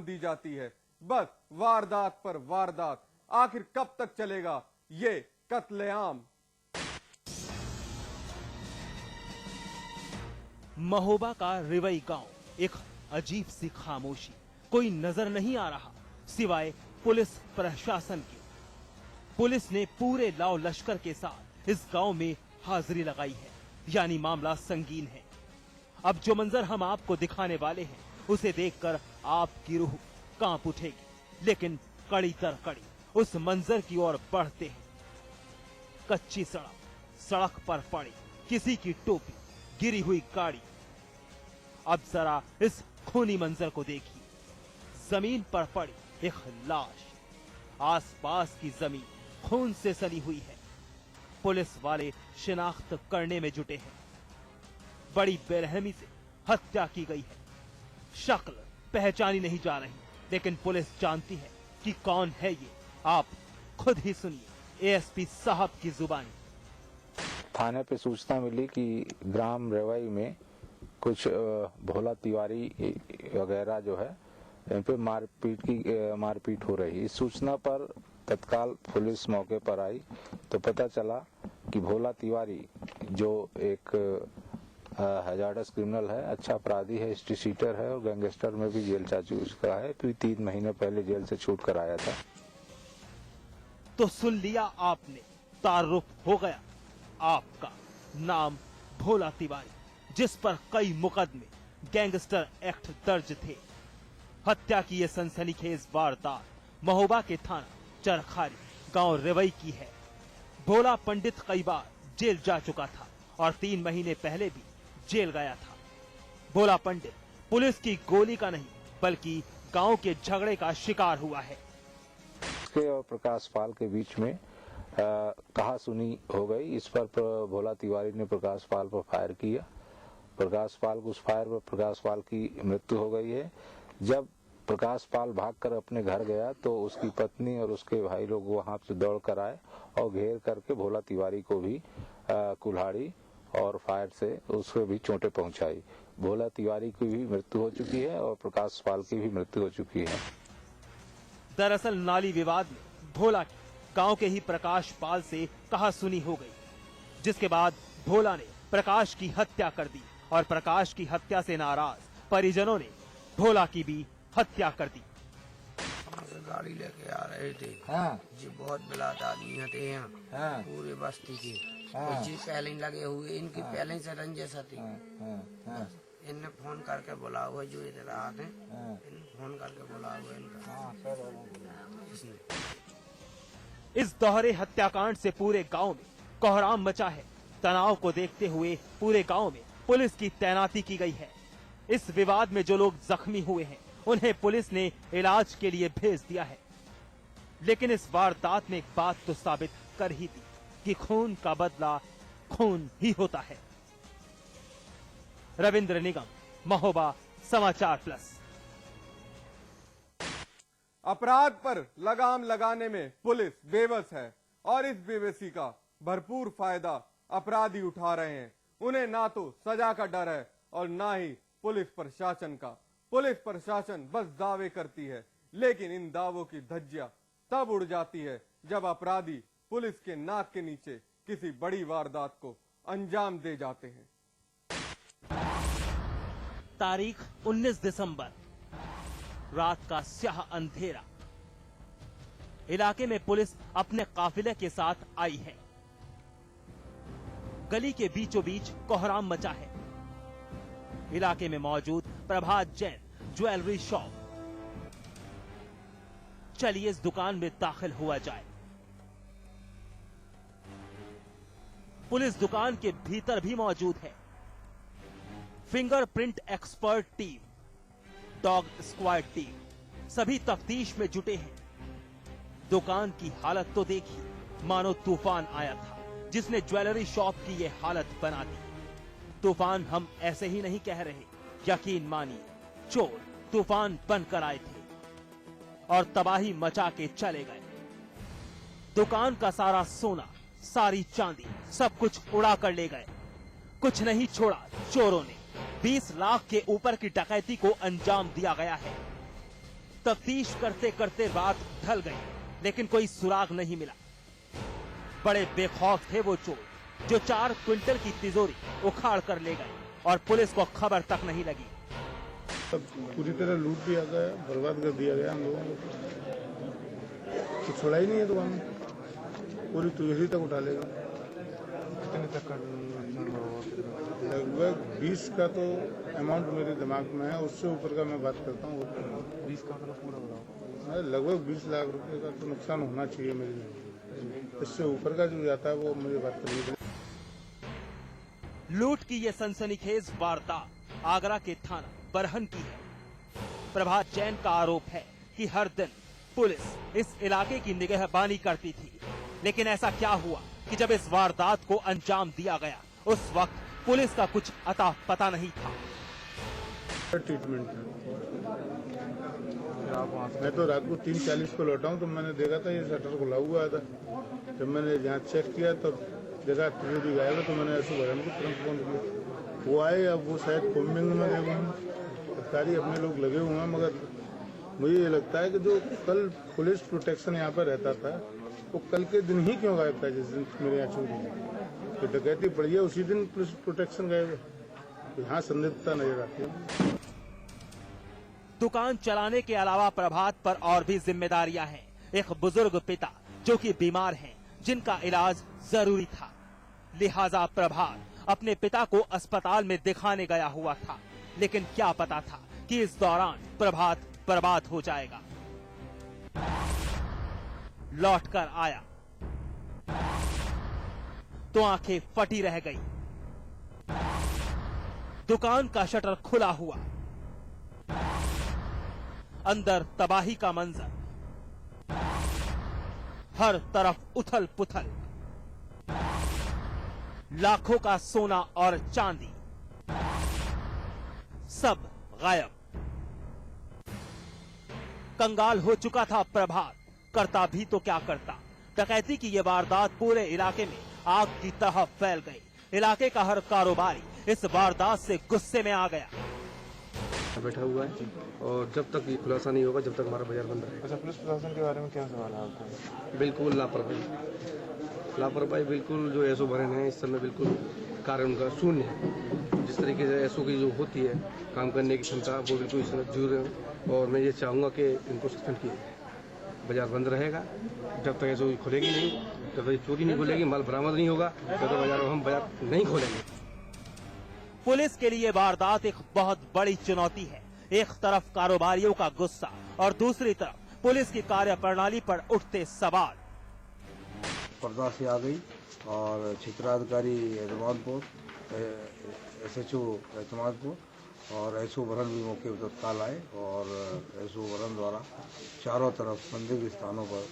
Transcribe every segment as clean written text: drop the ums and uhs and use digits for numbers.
अंजाम दी जाती है। बस वारदात पर वारदात, आखिर कब तक चलेगा ये कत्लेआम। महोबा का रिवई गांव, एक अजीब सी खामोशी, कोई नजर नहीं आ रहा सिवाय पुलिस प्रशासन के। पुलिस ने पूरे लाव लश्कर के साथ इस गांव में हाजिरी लगाई है, यानी मामला संगीन है। अब जो मंजर हम आपको दिखाने वाले हैं उसे देखकर आपकी रूह कांप उठेगी, लेकिन कड़ी दर कड़ी उस मंजर की ओर बढ़ते हैं। कच्ची सड़क, सड़क पर पड़ी किसी की टोपी, गिरी हुई गाड़ी। अब जरा इस खूनी मंजर को देखिए। जमीन पर पड़ी एक लाश, आसपास की जमीन खून से सनी हुई है। पुलिस वाले शिनाख्त करने में जुटे हैं। बड़ी बेरहमी से हत्या की गई है। शक्ल पहचानी नहीं जा रही, लेकिन पुलिस जानती है कि कौन है ये। आप खुद ही सुनिए एएसपी साहब की जुबानी। थाने पे सूचना मिली कि ग्राम रेवाई में कुछ भोला तिवारी वगैरह जो है इन पे मारपीट हो रही। इस सूचना पर तत्काल पुलिस मौके पर आई तो पता चला कि भोला तिवारी जो एक हैजार्डस क्रिमिनल है, अच्छा अपराधी है, हिस्ट्री शीटर है और गैंगस्टर में भी जेल जा चुका है। फिर 3 महीने पहले जेल से छूट कर आया था। तो सुन लिया आपने, तारुफ हो गया। आपका नाम भोला तिवारी, जिस पर कई मुकदमे गैंगस्टर एक्ट दर्ज थे। हत्या की ये सनसनीखेज वारदात महोबा के थाना चरखारी गांव रेवई की है। भोला पंडित कई बार जेल जा चुका था और 3 महीने पहले भी जेल गया था। भोला पंडित पुलिस की गोली का नहीं बल्कि गांव के झगड़े का शिकार हुआ है। उसके और प्रकाश पाल के बीच में कहा सुनी हो गई। इस पर भोला तिवारी ने प्रकाश पाल पर फायर किया। प्रकाश पाल उस फायर पर प्रकाश पाल की मृत्यु हो गई है। जब प्रकाश पाल भागकर अपने घर गया तो उसकी पत्नी और उसके भाई लोग वहां से दौड़ कर आए और घेर करके भोला तिवारी को भी कुल्हाड़ी और फायर से उसको भी चोटें पहुंचाई। भोला तिवारी की भी मृत्यु हो चुकी है और प्रकाश पाल की भी मृत्यु हो चुकी है। दरअसल नाली विवाद में भोला की गांव के ही प्रकाश पाल से कहा सुनी हो गई, जिसके बाद भोला ने प्रकाश की हत्या कर दी और प्रकाश की हत्या से नाराज परिजनों ने भोला की भी हत्या कर दी। गाड़ी लेके आ रहे थे। जी बहुत बिलात आदमी थे यहाँ, पूरे बस्ती के। जी पहले ही लगे हुए, इनकी पहले से रंजिश थी। इनने फोन करके बुला हुआ, जो इधर आते फोन करके बुला हुआ इनका। इस दोहरे हत्याकांड से पूरे गांव में कोहराम मचा है। तनाव को देखते हुए पूरे गांव में पुलिस की तैनाती की गई है। इस विवाद में जो लोग जख्मी हुए हैं उन्हें पुलिस ने इलाज के लिए भेज दिया है। लेकिन इस वारदात ने एक बात तो साबित कर ही दी कि खून का बदला खून ही होता है। रविंद्र निगम, महोबा, समाचार प्लस। अपराध पर लगाम लगाने में पुलिस बेबस है और इस बेबसी का भरपूर फायदा अपराधी उठा रहे हैं। उन्हें ना तो सजा का डर है और ना ही पुलिस प्रशासन का। पुलिस प्रशासन बस दावे करती है, लेकिन इन दावों की धज्जियां तब उड़ जाती है जब अपराधी पुलिस के नाक के नीचे किसी बड़ी वारदात को अंजाम दे जाते हैं। तारीख 19 दिसंबर, रात का स्याह अंधेरा। इलाके में पुलिस अपने काफिले के साथ आई है। गली के बीचों बीच कोहराम मचा है। इलाके में मौजूद प्रभात जैन ज्वेलरी शॉप। चलिए इस दुकान में दाखिल हुआ जाए। पुलिस दुकान के भीतर भी मौजूद है। Fingerprint expert team, dog squad team सभी तफ्तीश में जुटे हैं। दुकान की हालत तो देखिए, मानो तूफान आया था जिसने ज्वेलरी शॉप की ये हालत बना दी। तूफान हम ऐसे ही नहीं कह रहे, यकीन मानिए चोर तूफान बनकर आए थे और तबाही मचा के चले गए। दुकान का सारा सोना, सारी चांदी, सब कुछ उड़ा कर ले गए। कुछ नहीं छोड़ा चोरों ने। 20 लाख के ऊपर की डकैती को अंजाम दिया गया है। तफ्तीश करते करते रात ढल गई, लेकिन कोई सुराग नहीं मिला। बड़े बेखौफ थे वो चोर जो 4 क्विंटल की तिजोरी उखाड़ कर ले गए और पुलिस को खबर तक नहीं लगी। पूरी तरह लूट दिया गया, बर्बाद कर दिया गया हम लोगों को। कुछ छोड़ा ही नहीं है दुकान में, पूरी तिजोरी तक उठा लेगा। लगभग 20 का तो अमाउंट मेरे दिमाग में है, उससे ऊपर का मैं बात करता हूँ। 20 का मतलब पूरा बताओ। लगभग 20 लाख रुपए का तो नुकसान होना चाहिए मेरे। इससे ऊपर का जो जाता है वो मुझे बात करनी। लूट की ये सनसनीखेज वारदात आगरा के थाना बरहन की है। प्रभात जैन का आरोप है कि हर दिन पुलिस इस इलाके की निगहबानी करती थी, लेकिन ऐसा क्या हुआ कि जब इस वारदात को अंजाम दिया गया उस वक्त पुलिस का कुछ अता पता नहीं था। ट्रीटमेंट मैं तो रात को 3:40 को लौटा हूँ तो मैंने देखा था ये शटर खुला हुआ था। जब मैंने यहाँ चेक किया तब देखा तिजोरी गायब है, तो मैंने ऐसे भरन को तुरंत फोन किया। वो आए, अब वो शायद कोम्बिंग में गए हुए हैं, सरकारी अपने लोग लगे हुए हैं। मगर मुझे ये लगता है कि जो कल पुलिस प्रोटेक्शन यहाँ पर रहता था वो कल के दिन ही क्यों गायब था? जिस दिन मेरे यहाँ चोरी हुई तो डकैती पड़ी है, उसी दिन पुलिस प्रोटेक्शन गायब है। तो यहाँ संदिग्धता नजर आती है। दुकान चलाने के अलावा प्रभात पर और भी जिम्मेदारियां हैं। एक बुजुर्ग पिता जो कि बीमार हैं, जिनका इलाज जरूरी था, लिहाजा प्रभात अपने पिता को अस्पताल में दिखाने गया हुआ था। लेकिन क्या पता था कि इस दौरान प्रभात बर्बाद हो जाएगा। लौटकर आया तो आंखें फटी रह गई। दुकान का शटर खुला हुआ, अंदर तबाही का मंजर, हर तरफ उथल पुथल, लाखों का सोना और चांदी सब गायब। कंगाल हो चुका था प्रभात, करता भी तो क्या करता। डकैती की यह वारदात पूरे इलाके में आग की तरह फैल गई। इलाके का हर कारोबारी इस वारदात से गुस्से में आ गया। बैठा हुआ है और जब तक ये खुलासा नहीं होगा जब तक हमारा बाजार बंद रहेगा। अच्छा, पुलिस प्रशासन के बारे में क्या सवाल है आपको? बिल्कुल लापरवाही बिल्कुल जो एसओ भरे हैं इस समय बिल्कुल कार्य उनका शून्य है। जिस तरीके से एसओ की जो होती है काम करने की क्षमता वो बिल्कुल इस समय जीरो है। और मैं ये चाहूँगा कि इनको सस्पेंड किया जाए। बाजार बंद रहेगा जब तक एसओ खुलेगी नहीं, जब तक चोरी नहीं खुलेगी, माल बरामद नहीं होगा, तब तक हम बाजार नहीं खोलेंगे। पुलिस के लिए वारदात एक बहुत बड़ी चुनौती है। एक तरफ कारोबारियों का गुस्सा और दूसरी तरफ पुलिस की कार्यप्रणाली पर उठते सवाल। पर्दा से आ गई और क्षेत्राधिकारी एतमादपुर, एसएचओ एतमादपुर और एसओ वरन भी मौके पर तत्काल आए और एसओ वरन द्वारा चारों तरफ संदिग्ध स्थानों पर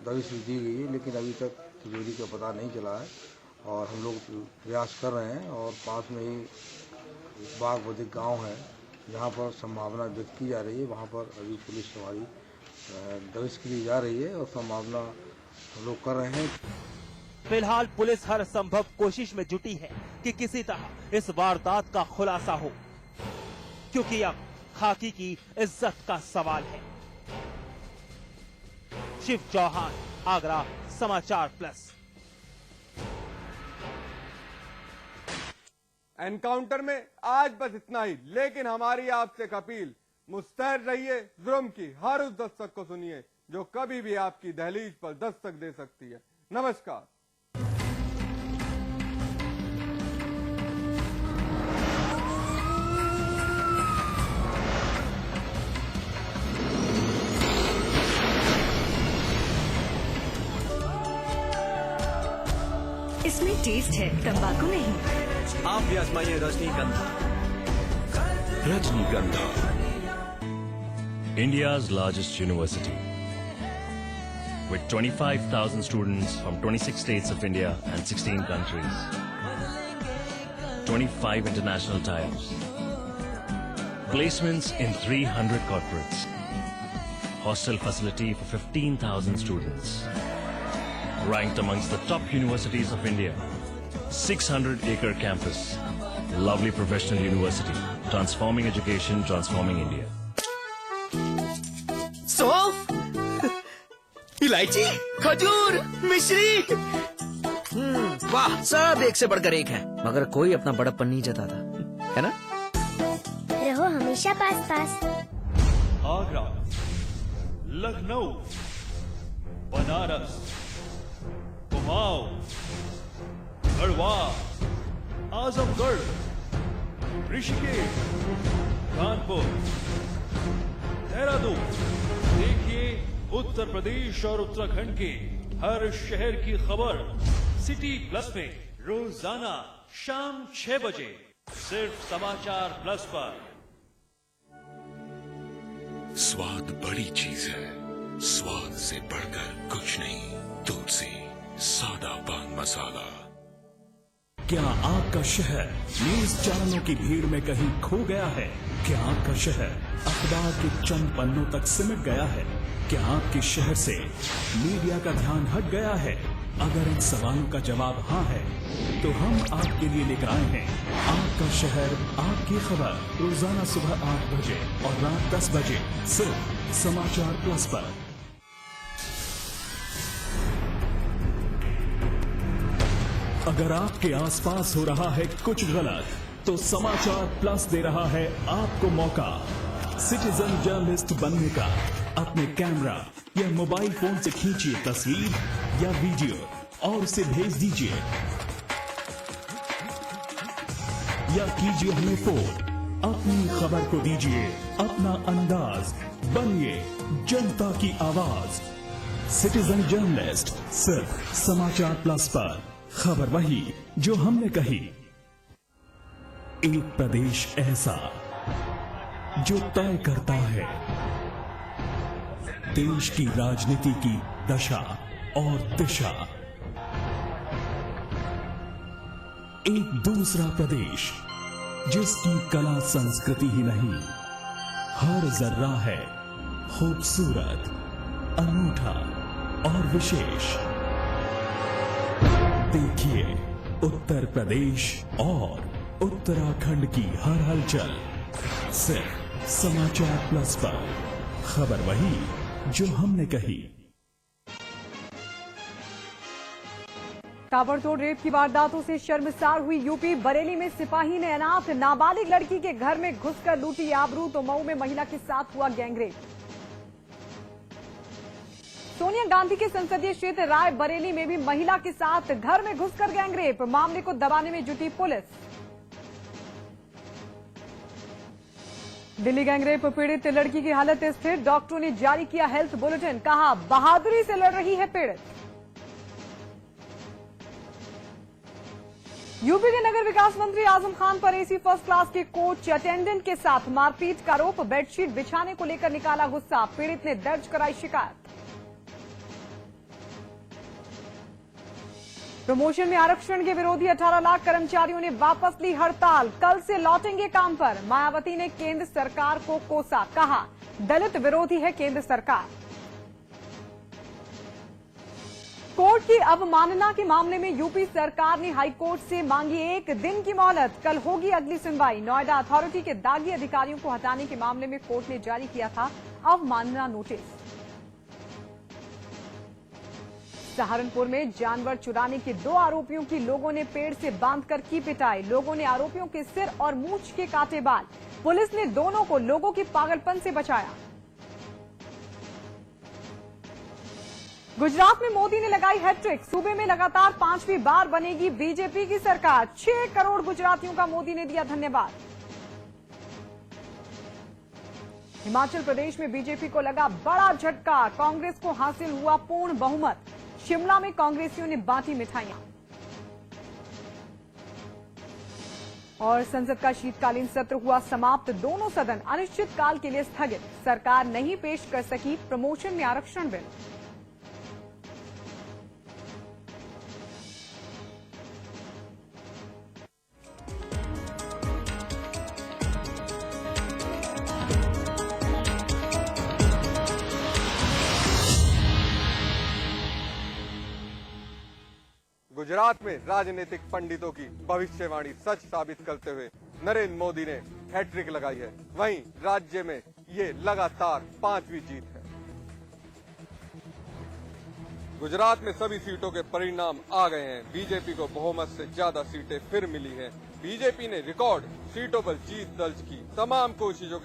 दबिश दी गई है, लेकिन अभी तक तिजोरी का पता नहीं चला है और हम लोग प्रयास कर रहे हैं। और पास में ही बाग बदिक गाँव है जहाँ पर संभावना व्यक्त की जा रही है, वहाँ पर अभी पुलिस हमारी दबिश की ली जा रही है और संभावना हम लोग कर रहे हैं। फिलहाल पुलिस हर संभव कोशिश में जुटी है कि किसी तरह इस वारदात का खुलासा हो, क्योंकि अब खाकी की इज्जत का सवाल है। शिव चौहान, आगरा, समाचार प्लस। एनकाउंटर में आज बस इतना ही, लेकिन हमारी आपसे एक अपील, मुस्तैद रहिए, जुर्म की हर उस दस्तक को सुनिए जो कभी भी आपकी दहलीज पर दस्तक दे सकती है। नमस्कार। इसमें टेस्ट है, तंबाकू नहीं। आप भी आजमाइए रजनीगंधा। Rajnigandha, India's largest university, with 25,000 students from 26 states of India and 16 countries, 25 international titles, placements in 300 corporates, hostel facility for 15,000 students, ranked amongst the top universities of India, 600-acre campus, lovely professional university, transforming education, transforming India. इलायची, खजूर, मिश्री। वाह, सब एक से बढ़कर एक है, मगर कोई अपना बड़प्पन नहीं जताता, है ना? रहो हमेशा पास पास। आगरा, लखनऊ, बनारस, कुमाऊं, गढ़वा, आजमगढ़, ऋषिकेश, कानपुर, देहरादून। देखिए उत्तर प्रदेश और उत्तराखंड के हर शहर की खबर सिटी प्लस में रोजाना शाम 6 बजे सिर्फ समाचार प्लस पर। स्वाद बड़ी चीज है, स्वाद से बढ़कर कुछ नहीं। तुलसी सादा पान मसाला। क्या आपका शहर न्यूज चैनलों की भीड़ में कहीं खो गया है? क्या आपका शहर अखबार के चंद पन्नों तक सिमट गया है? क्या आपके शहर से मीडिया का ध्यान हट गया है? अगर इन सवालों का जवाब हाँ है, तो हम आपके लिए लेकर आए हैं आपका शहर आपकी खबर, रोजाना सुबह 8 बजे और रात 10 बजे सिर्फ समाचार प्लस पर। अगर आपके आसपास हो रहा है कुछ गलत, तो समाचार प्लस दे रहा है आपको मौका सिटीजन जर्नलिस्ट बनने का। अपने कैमरा या मोबाइल फोन से खींचिए तस्वीर या वीडियो और उसे भेज दीजिए, या कीजिए हमें फोन। अपनी खबर को दीजिए अपना अंदाज, बनिए जनता की आवाज। सिटीजन जर्नलिस्ट सिर्फ समाचार प्लस पर। खबर वही जो हमने कही। एक प्रदेश ऐसा जो तय करता है देश की राजनीति की दशा और दिशा। एक दूसरा प्रदेश जिसकी कला संस्कृति ही नहीं, हर जर्रा है खूबसूरत, अनूठा और विशेष। देखिए उत्तर प्रदेश और उत्तराखंड की हर हलचल सिर्फ समाचार प्लस पर। खबर वही जो हमने कही। ताबड़तोड़ रेप की वारदातों से शर्मसार हुई यूपी। बरेली में सिपाही ने अनाथ नाबालिग लड़की के घर में घुसकर लूटी आबरू, तो मऊ में महिला के साथ हुआ गैंगरेप। सोनिया गांधी के संसदीय क्षेत्र राय बरेली में भी महिला के साथ घर में घुसकर गैंगरेप। मामले को दबाने में जुटी पुलिस। दिल्ली गैंगरेप पीड़ित लड़की की हालत स्थिर, डॉक्टरों ने जारी किया हेल्थ बुलेटिन, कहा बहादुरी से लड़ रही है पीड़ित। यूपी के नगर विकास मंत्री आजम खान पर एसी फर्स्ट क्लास के कोच अटेंडेंट के साथ मारपीट का आरोप। बेडशीट बिछाने को लेकर निकाला गुस्सा, पीड़ित ने दर्ज कराई शिकायत। प्रमोशन में आरक्षण के विरोधी 18 लाख कर्मचारियों ने वापस ली हड़ताल, कल से लौटेंगे काम पर। मायावती ने केंद्र सरकार को कोसा, कहा दलित विरोधी है केंद्र सरकार। कोर्ट की अवमानना के मामले में यूपी सरकार ने हाईकोर्ट से मांगी 1 दिन की मोहलत, कल होगी अगली सुनवाई। नोएडा अथॉरिटी के दागी अधिकारियों को हटाने के मामले में कोर्ट ने जारी किया था अवमानना नोटिस। सहारनपुर में जानवर चुराने के 2 आरोपियों की लोगों ने पेड़ से बांधकर की पिटाई। लोगों ने आरोपियों के सिर और मूंछ के काटे बाल। पुलिस ने दोनों को लोगों के पागलपन से बचाया। गुजरात में मोदी ने लगाई हैट्रिक, सूबे में लगातार 5वीं बार बनेगी बीजेपी की सरकार। 6 करोड़ गुजरातियों का मोदी ने दिया धन्यवाद। हिमाचल प्रदेश में बीजेपी को लगा बड़ा झटका, कांग्रेस को हासिल हुआ पूर्ण बहुमत। शिमला में कांग्रेसियों ने बांटी मिठाइयां। और संसद का शीतकालीन सत्र हुआ समाप्त, दोनों सदन अनिश्चितकाल के लिए स्थगित। सरकार नहीं पेश कर सकी प्रमोशन में आरक्षण बिल। गुजरात में राजनीतिक पंडितों की भविष्यवाणी सच साबित करते हुए नरेंद्र मोदी ने हैट्रिक लगाई है। वहीं राज्य में ये लगातार 5वीं जीत है। गुजरात में सभी सीटों के परिणाम आ गए हैं। बीजेपी को बहुमत से ज्यादा सीटें फिर मिली हैं। बीजेपी ने रिकॉर्ड सीटों पर जीत दर्ज की। तमाम कोशिशों